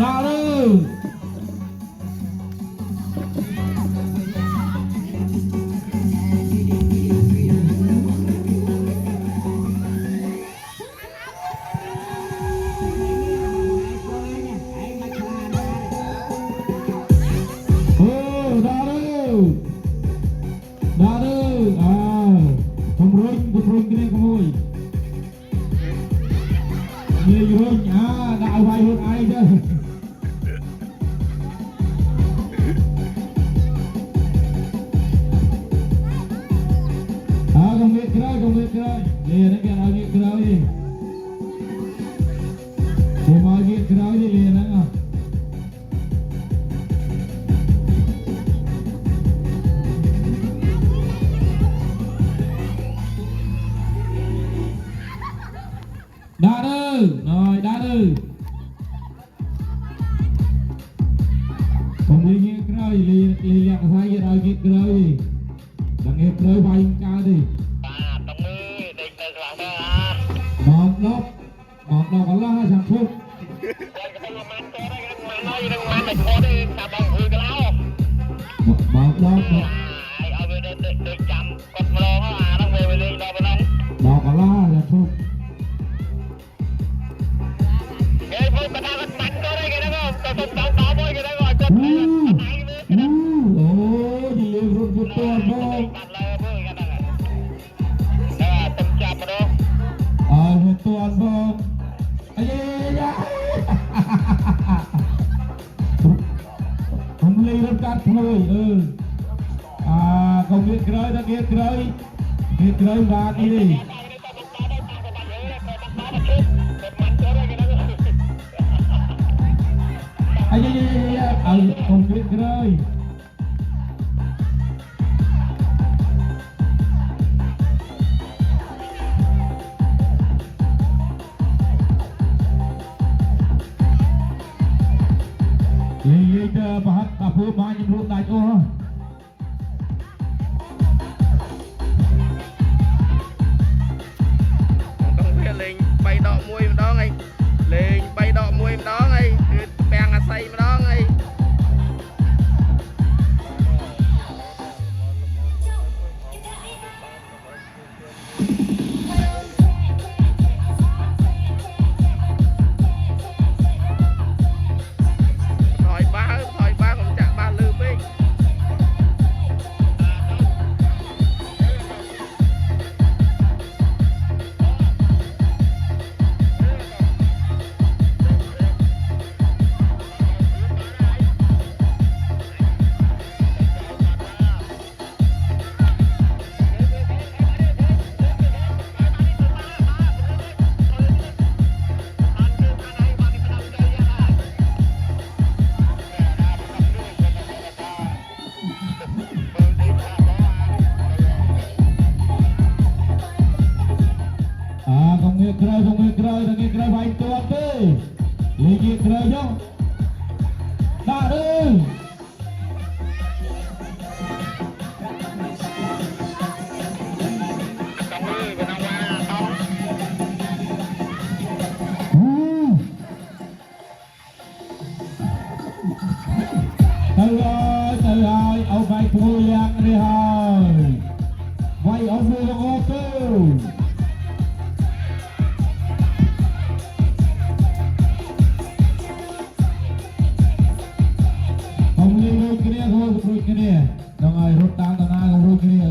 Đó đi. Đã đi, rồi đã đi. Không đi nghe cái lì lạc sai vậy rồi nghe cái rồi. Đừng nghe cái bay cao đi. Một lốp có lo sản xuất. Một lốp đó có lo sản xuất. Tuan bông không ly lên cắt thôi không biết cười ta biết cười và đi đi không biết cười Lili ke bahat tapu banyak belum naik oh. Không biết lên bay đọ mui mà đó ngay, lên bay đọ mui mà đó ngay, bèn à say mà đó ngay. Không nghe cười bay tuột đi Lili cười chứ đã đi từ rồi ông phải vui lạc đi rồi vậy ông vui là ô tô Rồi rút tăng tao na không rút kia